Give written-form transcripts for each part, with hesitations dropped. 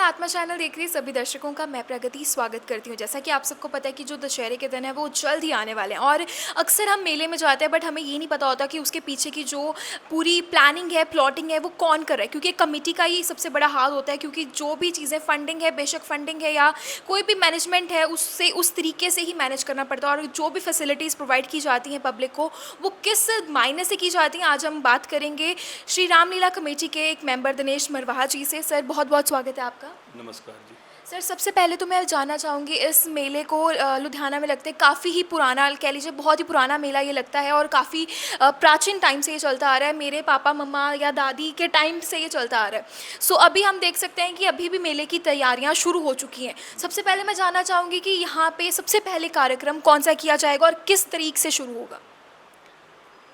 आत्मा चैनल देख रहे सभी दर्शकों का मैं प्रगति स्वागत करती हूँ। जैसा कि आप सबको पता है कि जो दशहरे के दिन है वो जल्द ही आने वाले हैं और अक्सर हम मेले में जाते हैं, बट हमें ये नहीं पता होता कि उसके पीछे की जो पूरी प्लानिंग है, प्लॉटिंग है, वो कौन कर रहा है, क्योंकि कमेटी का ही सबसे बड़ा हाथ होता है। क्योंकि जो भी चीज़ें फंडिंग है, बेशक फंडिंग है या कोई भी मैनेजमेंट है, उससे उस तरीके से ही मैनेज करना पड़ता है। और जो भी फैसिलिटीज़ प्रोवाइड की जाती हैं पब्लिक को, वो किस मायने से की जाती हैं, आज हम बात करेंगे श्री रामलीला कमेटी के एक मेंबर दिनेश मरवाहा जी से। सर, बहुत बहुत स्वागत है आपका। नमस्कार जी। सर, सबसे पहले तो मैं जानना चाहूँगी, इस मेले को लुधियाना में लगता है, काफ़ी ही पुराना कह लीजिए, बहुत ही पुराना मेला ये लगता है और काफ़ी प्राचीन टाइम से ये चलता आ रहा है। मेरे पापा मम्मा या दादी के टाइम से ये चलता आ रहा है। सो अभी हम देख सकते हैं कि अभी भी मेले की तैयारियाँ शुरू हो चुकी हैं। सबसे पहले मैं जानना चाहूँगी कि यहाँ पे सबसे पहले कार्यक्रम कौन सा किया जाएगा और किस तरीके से शुरू होगा।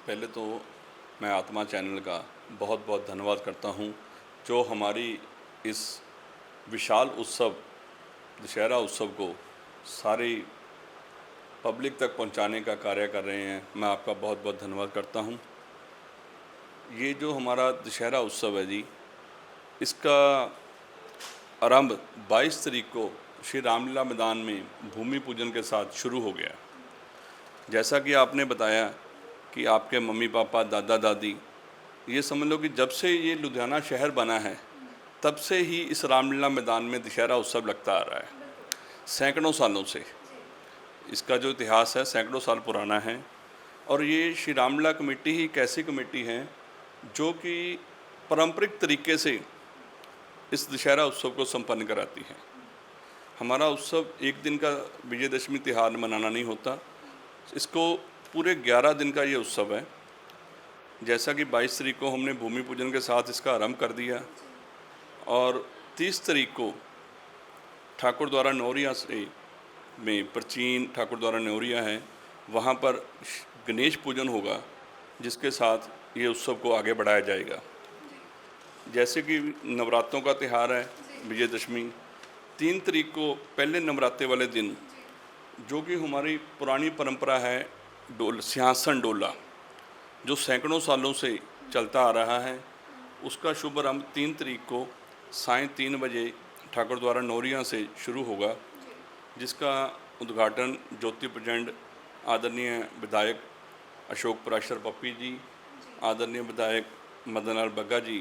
पहले तो मैं आत्मा चैनल का बहुत बहुत धन्यवाद करता हूँ, जो हमारी इस विशाल उत्सव दशहरा उत्सव को सारी पब्लिक तक पहुँचाने का कार्य कर रहे हैं। मैं आपका बहुत बहुत धन्यवाद करता हूँ। ये जो हमारा दशहरा उत्सव है जी, इसका आरंभ 22 तारीख को श्री रामलीला मैदान में भूमि पूजन के साथ शुरू हो गया। जैसा कि आपने बताया कि आपके मम्मी पापा दादा दादी, ये समझ लो कि जब से ये लुधियाना शहर बना है तब से ही इस रामलीला मैदान में दशहरा उत्सव लगता आ रहा है। सैकड़ों सालों से इसका जो इतिहास है सैकड़ों साल पुराना है। और ये श्री रामलीला कमेटी ही एक ऐसी कमेटी है जो कि पारंपरिक तरीके से इस दशहरा उत्सव को संपन्न कराती है। हमारा उत्सव एक दिन का विजयदशमी त्यौहार मनाना नहीं होता, इसको पूरे 11 दिन का ये उत्सव है। जैसा कि 22 तारीख को हमने भूमि पूजन के साथ इसका आरंभ कर दिया और 30 तारीख को ठाकुर द्वारा नौरिया से में प्राचीन ठाकुर द्वारा नौरिया है, वहाँ पर गणेश पूजन होगा, जिसके साथ ये उत्सव को आगे बढ़ाया जाएगा। जैसे कि नवरात्रों का त्यौहार है विजयदशमी, 3 तारीख को पहले नवरात्रे वाले दिन, जो कि हमारी पुरानी परंपरा है सिंहासन डोला, जो सैकड़ों सालों से चलता आ रहा है, उसका शुभारंभ 3 तारीख को सायं 3 बजे ठाकुर द्वारा नौरिया से शुरू होगा, जिसका उद्घाटन ज्योति प्रचंड आदरणीय विधायक अशोक पराशर पप्पी जी, आदरणीय विधायक मदन लाल बग्गा जी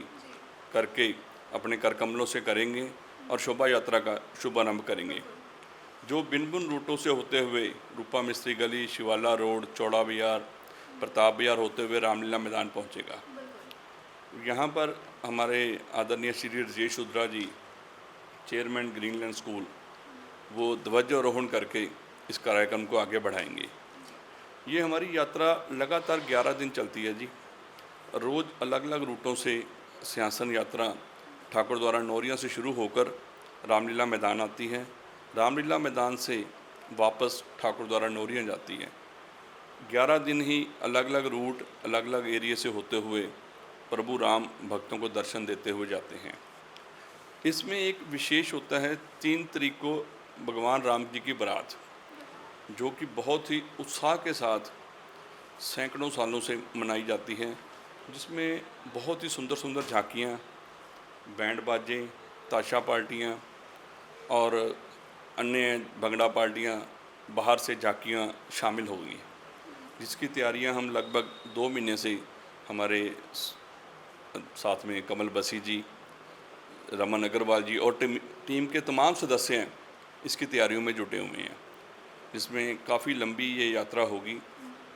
करके अपने कर कमलों से करेंगे और शोभा यात्रा का शुभारंभ करेंगे, जो भिन्न भिन्न रूटों से होते हुए रूपा मिस्त्री गली, शिवाला रोड, चौड़ा बाजार, प्रताप बाजार होते हुए रामलीला मैदान पहुंचेगा। यहाँ पर हमारे आदरणीय श्री राजेश रुद्रा जी, चेयरमैन ग्रीनलैंड स्कूल, वो ध्वजारोहण करके इस कार्यक्रम को आगे बढ़ाएंगे। ये हमारी यात्रा लगातार 11 दिन चलती है जी। रोज़ अलग अलग रूटों से सिंहासन यात्रा ठाकुर द्वारा नौरिया से शुरू होकर रामलीला मैदान आती है। रामलीला मैदान से वापस ठाकुर द्वारा नौरिया जाती है। 11 दिन ही अलग अलग रूट अलग अलग एरिए से होते हुए प्रभु राम भक्तों को दर्शन देते हुए जाते हैं। इसमें एक विशेष होता है 3 तारीख को भगवान राम जी की बारात, जो कि बहुत ही उत्साह के साथ सैकड़ों सालों से मनाई जाती है, जिसमें बहुत ही सुंदर सुंदर झांकियाँ, बैंड बाजे, ताशा पार्टियाँ और अन्य भंगड़ा पार्टियाँ, बाहर से झांकियाँ शामिल होंगी, जिसकी तैयारियां हम लगभग 2 महीने से हमारे साथ में कमल बसी जी, रमन अग्रवाल जी और टीम के तमाम सदस्य हैं, इसकी तैयारियों में जुटे हुए हैं, जिसमें काफ़ी लंबी ये यात्रा होगी।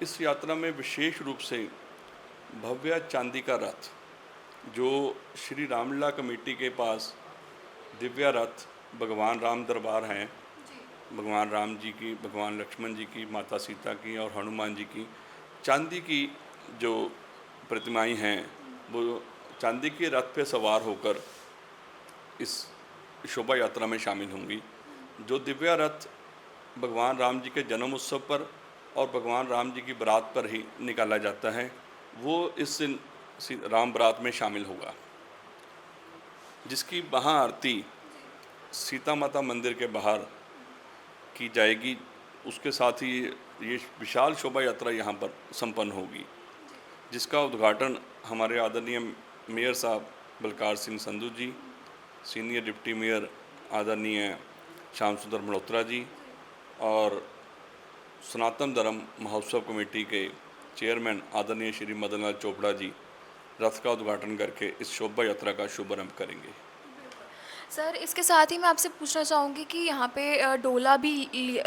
इस यात्रा में विशेष रूप से भव्य चांदी का रथ, जो श्री रामलीला कमेटी के पास दिव्या रथ भगवान राम दरबार हैं, भगवान राम जी की, भगवान लक्ष्मण जी की, माता सीता की और हनुमान जी की चांदी की जो प्रतिमाएं हैं, वो चांदी के रथ पे सवार होकर इस शोभा यात्रा में शामिल होंगी। जो दिव्या रथ भगवान राम जी के जन्म उत्सव पर और भगवान राम जी की बारात पर ही निकाला जाता है, वो इस दिन राम बारात में शामिल होगा, जिसकी महाआरती सीता माता मंदिर के बाहर की जाएगी। उसके साथ ही ये विशाल शोभा यात्रा यहाँ पर संपन्न होगी, जिसका उद्घाटन हमारे आदरणीय मेयर साहब बलकार सिंह संधू जी, सीनियर डिप्टी मेयर आदरणीय श्याम सुंदर मल्होत्रा जी और सनातन धर्म महोत्सव कमेटी के चेयरमैन आदरणीय श्री मदन लाल चोपड़ा जी रथ का उद्घाटन करके इस शोभा यात्रा का शुभारंभ करेंगे। सर इसके साथ ही मैं आपसे पूछना चाहूँगी कि यहाँ पे डोला भी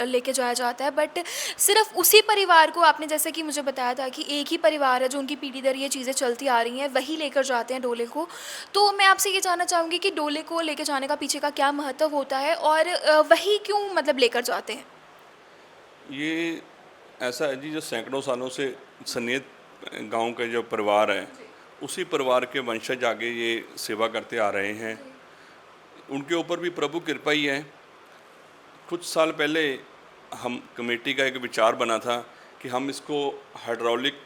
लेके जाया जाता है, बट सिर्फ उसी परिवार को, आपने जैसे कि मुझे बताया था कि एक ही परिवार है जो उनकी पीढ़ी दर ये चीज़ें चलती आ रही हैं, वही लेकर जाते हैं डोले को। तो मैं आपसे ये जानना चाहूँगी कि डोले को लेके जाने का पीछे का क्या महत्व होता है और वही क्यों मतलब लेकर जाते हैं? ये ऐसा है जी, जो सैकड़ों सालों से सनेत गांव के जो परिवार है उसी परिवार के वंशज आगे ये सेवा करते आ रहे हैं। उनके ऊपर भी प्रभु कृपा ही है। कुछ साल पहले हम कमेटी का एक विचार बना था कि हम इसको हाइड्रोलिक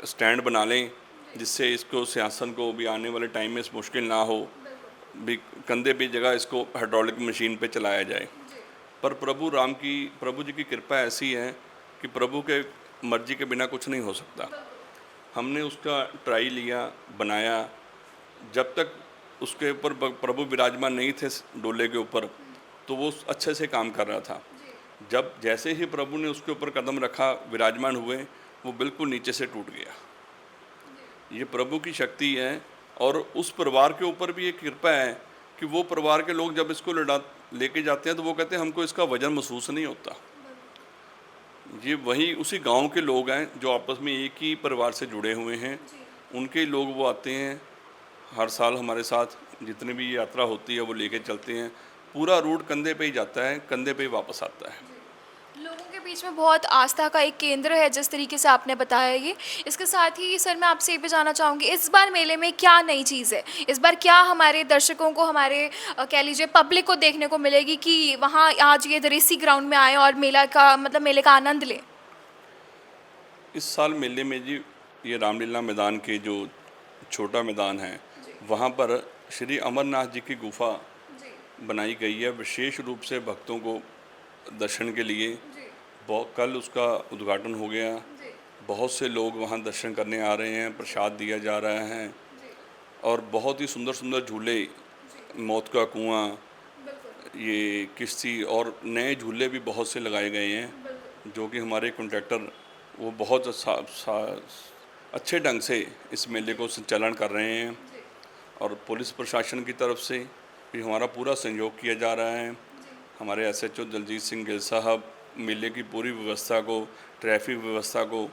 स्टैंड बना लें, जिससे इसको सिंहासन को भी आने वाले टाइम में मुश्किल ना हो, भी कंधे पे जगह इसको हाइड्रोलिक मशीन पे चलाया जाए। पर प्रभु जी की कृपा ऐसी है कि प्रभु के मर्जी के बिना कुछ नहीं हो सकता। हमने उसका ट्राई लिया, बनाया। जब तक उसके ऊपर प्रभु विराजमान नहीं थे डोले के ऊपर, तो वो अच्छे से काम कर रहा था। जब जैसे ही प्रभु ने उसके ऊपर कदम रखा, विराजमान हुए, वो बिल्कुल नीचे से टूट गया। ये प्रभु की शक्ति है। और उस परिवार के ऊपर भी एक कृपा है कि वो परिवार के लोग जब इसको लेके जाते हैं तो वो कहते हैं हमको इसका वजन महसूस नहीं होता। ये वही उसी गांव के लोग हैं जो आपस में एक ही परिवार से जुड़े हुए हैं। उनके लोग वो आते हैं हर साल हमारे साथ, जितने भी यात्रा होती है वो लेके चलते हैं। पूरा रूट कंधे पे ही जाता है, कंधे पे ही वापस आता है। लोगों के बीच में बहुत आस्था का एक केंद्र है, जिस तरीके से आपने बताया ये। इसके साथ ही सर मैं आपसे ये भी जानना चाहूँगी, इस बार मेले में क्या नई चीज़ है? इस बार क्या हमारे दर्शकों को, हमारे कह लीजिए पब्लिक को देखने को मिलेगी कि वहाँ आज ये दरेसी ग्राउंड में आए और मेला का मतलब मेले का आनंद लें? इस साल मेले में जी, ये रामलीला मैदान के जो छोटा मैदान है वहाँ पर श्री अमरनाथ जी की गुफा बनाई गई है विशेष रूप से भक्तों को दर्शन के लिए। कल उसका उद्घाटन हो गया। बहुत से लोग वहाँ दर्शन करने आ रहे हैं, प्रसाद दिया जा रहा है और बहुत ही सुंदर सुंदर झूले, मौत का कुआं, ये किश्ती और नए झूले भी बहुत से लगाए गए हैं, जो कि हमारे कॉन्ट्रैक्टर वो बहुत अच्छे ढंग से इस मेले को संचालन कर रहे हैं। और पुलिस प्रशासन की तरफ से भी हमारा पूरा सहयोग किया जा रहा है। हमारे एसएचओ दलजीत सिंह गिल साहब मेले की पूरी व्यवस्था को, ट्रैफिक व्यवस्था को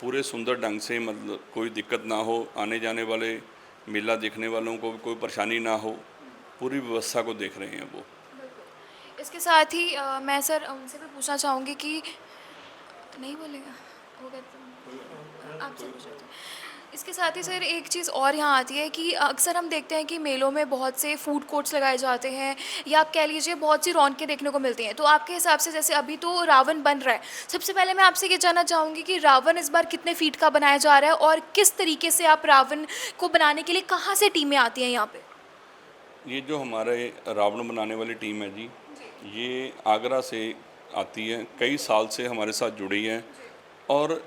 पूरे सुंदर ढंग से, मतलब कोई दिक्कत ना हो, आने जाने वाले मेला देखने वालों को कोई परेशानी ना हो, पूरी व्यवस्था को देख रहे हैं वो। इसके साथ ही मैं सर उनसे भी पूछना चाहूँगी कि नहीं बोलेगा, वो कहते आपसे पूछ रहे थे। इसके साथ ही सर एक चीज़ और यहाँ आती है कि अक्सर हम देखते हैं कि मेलों में बहुत से फूड कोर्ट्स लगाए जाते हैं, या आप कह लीजिए बहुत सी रौनकें देखने को मिलती हैं। तो आपके हिसाब से जैसे अभी तो रावण बन रहा है, सबसे पहले मैं आपसे ये जानना चाहूँगी कि रावण इस बार कितने फीट का बनाया जा रहा है और किस तरीके से आप रावण को बनाने के लिए कहाँ से टीमें आती हैं यहाँ पे? ये जो हमारे रावण बनाने वाली टीम है जी, ये आगरा से आती है, कई साल से हमारे साथ जुड़ी है। और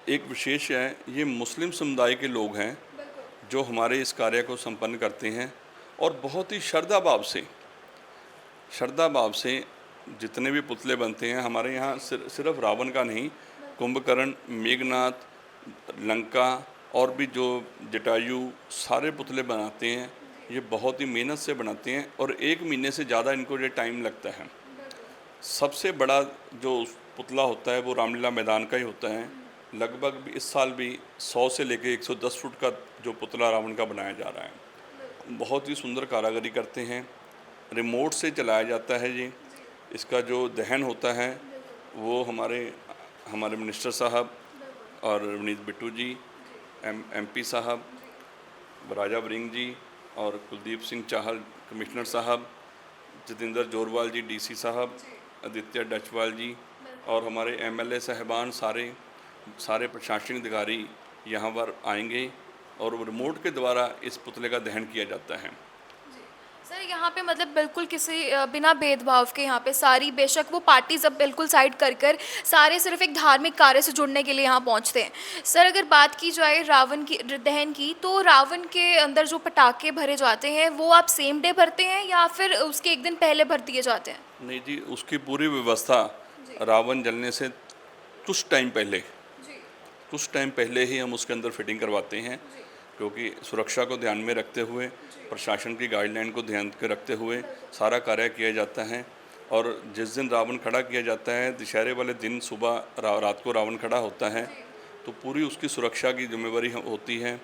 एक विशेष है, ये मुस्लिम समुदाय के लोग हैं जो हमारे इस कार्य को संपन्न करते हैं और बहुत ही श्रद्धा भाव से जितने भी पुतले बनते हैं हमारे यहाँ, सिर्फ रावण का नहीं, कुंभकर्ण, मेघनाथ, लंका और भी जो जटायु, सारे पुतले बनाते हैं। ये बहुत ही मेहनत से बनाते हैं और 1 महीने से ज़्यादा इनको ये टाइम लगता है। सबसे बड़ा जो पुतला होता है वो रामलीला मैदान का ही होता है। लगभग इस साल भी 100 से लेकर 110 फुट का जो पुतला रावण का बनाया जा रहा है। बहुत ही सुंदर कारीगरी करते हैं, रिमोट से चलाया जाता है जी। इसका जो दहन होता है वो हमारे मिनिस्टर साहब और रवनीत बिट्टू जी, एमपी साहब, राजा वरिंग जी और कुलदीप सिंह चाहल कमिश्नर साहब, जितेंद्र जोरवाल जी डीसी साहब, आदित्य डचवाल जी और हमारे एमएलए साहबान, सारे प्रशासनिक अधिकारी यहाँ पर आएंगे और रिमोट के द्वारा इस पुतले का दहन किया जाता है। सर यहाँ पे मतलब बिल्कुल किसी बिना भेदभाव के यहाँ पे सारी बेशक वो पार्टीज अब बिल्कुल साइड कर कर सारे सिर्फ एक धार्मिक कार्य से जुड़ने के लिए यहाँ पहुँचते हैं। सर अगर बात की जाए रावण की दहन की, तो रावण के अंदर जो पटाखे भरे जाते हैं वो आप सेम डे भरते हैं या फिर उसके एक दिन पहले भर दिए जाते हैं? नहीं जी, उसकी पूरी व्यवस्था रावण जलने से कुछ टाइम पहले जी कुछ टाइम पहले ही हम उसके अंदर फिटिंग करवाते हैं, क्योंकि सुरक्षा को ध्यान में रखते हुए, प्रशासन की गाइडलाइन को ध्यान में रखते हुए सारा कार्य किया जाता है। और जिस दिन रावण खड़ा किया जाता है, दशहरे वाले दिन सुबह रात को रावण खड़ा होता है, तो पूरी उसकी सुरक्षा की जिम्मेवारी होती है।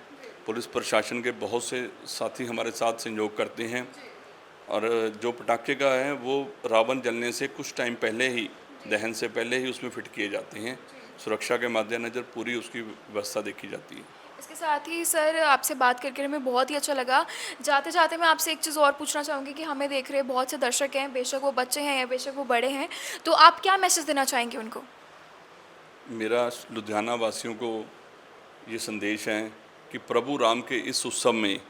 पुलिस प्रशासन के बहुत से साथी हमारे साथ सहयोग करते हैं, और जो पटाखे का है वो रावण जलने से कुछ टाइम पहले ही, दहन से पहले ही उसमें फिट किए जाते हैं। सुरक्षा के मद्देनज़र पूरी उसकी व्यवस्था देखी जाती है। इसके साथ ही सर आपसे बात करके हमें बहुत ही अच्छा लगा। जाते जाते मैं आपसे एक चीज़ और पूछना चाहूँगी कि हमें देख रहे बहुत से दर्शक हैं, बेशक वो बच्चे हैं या बेशक वो बड़े हैं, तो आप क्या मैसेज देना चाहेंगे उनको? मेरा लुधियाना वासियों को ये संदेश है कि प्रभु राम के इस उत्सव में,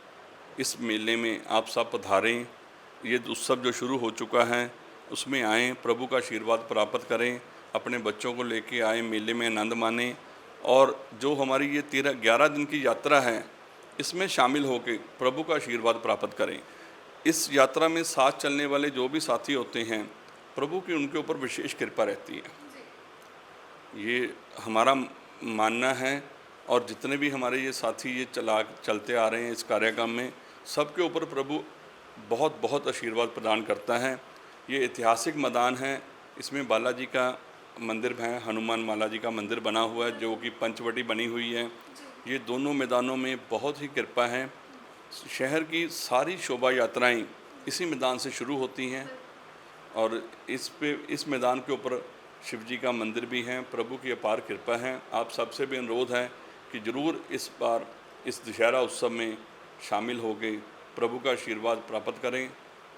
इस मेले में आप सब पधारें। ये उत्सव जो शुरू हो चुका है उसमें आएँ, प्रभु का आशीर्वाद प्राप्त करें, अपने बच्चों को लेके आएँ, मेले में आनंद मानें। और जो हमारी ये 11 दिन की यात्रा है, इसमें शामिल होकर प्रभु का आशीर्वाद प्राप्त करें। इस यात्रा में साथ चलने वाले जो भी साथी होते हैं, प्रभु की उनके ऊपर विशेष कृपा रहती है, ये हमारा मानना है। और जितने भी हमारे ये साथी ये चलते आ रहे हैं इस कार्यक्रम में, सबके ऊपर प्रभु बहुत बहुत आशीर्वाद प्रदान करता है। ये ऐतिहासिक मैदान है, इसमें बालाजी का मंदिर है, हनुमान माला जी का मंदिर बना हुआ है जो कि पंचवटी बनी हुई है। ये दोनों मैदानों में बहुत ही कृपा है। शहर की सारी शोभा यात्राएँ इसी मैदान से शुरू होती हैं, और इस मैदान के ऊपर शिव जी का मंदिर भी है। प्रभु की अपार कृपा है। आप सबसे भी अनुरोध है कि ज़रूर इस बार इस दशहरा उत्सव में शामिल हो गए, प्रभु का आशीर्वाद प्राप्त करें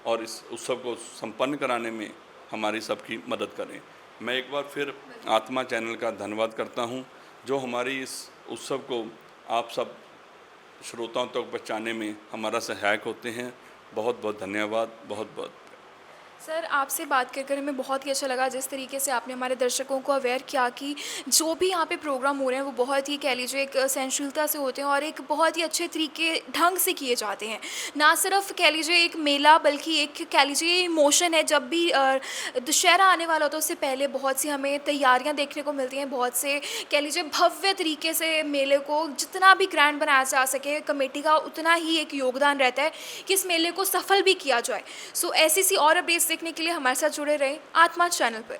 और इस उत्सव को संपन्न कराने में हमारी सबकी मदद करें। मैं एक बार फिर आत्मा चैनल का धन्यवाद करता हूं, जो हमारी इस उत्सव को आप सब श्रोताओं तक पहुँचाने में हमारा सहायक होते हैं। बहुत बहुत धन्यवाद, बहुत बहुत। सर आपसे बात कर कर हमें बहुत ही अच्छा लगा, जिस तरीके से आपने हमारे दर्शकों को अवेयर किया कि जो भी यहाँ पे प्रोग्राम हो रहे हैं वो बहुत ही कह लीजिए एक सहनशीलता से होते हैं और एक बहुत ही अच्छे तरीके ढंग से किए जाते हैं। ना सिर्फ कह लीजिए एक मेला, बल्कि एक कह लीजिए इमोशन है। जब भी दशहरा आने वाला होता है उससे पहले बहुत सी हमें तैयारियाँ देखने को मिलती हैं, बहुत से कह लीजिए भव्य तरीके से मेले को जितना भी ग्रैंड बनाया जा सके, कमेटी का उतना ही एक योगदान रहता है कि इस मेले को सफल भी किया जाए। सो ऐसी सी और अपडेट्स देखने के लिए हमारे साथ जुड़े रहें आत्मा चैनल पर।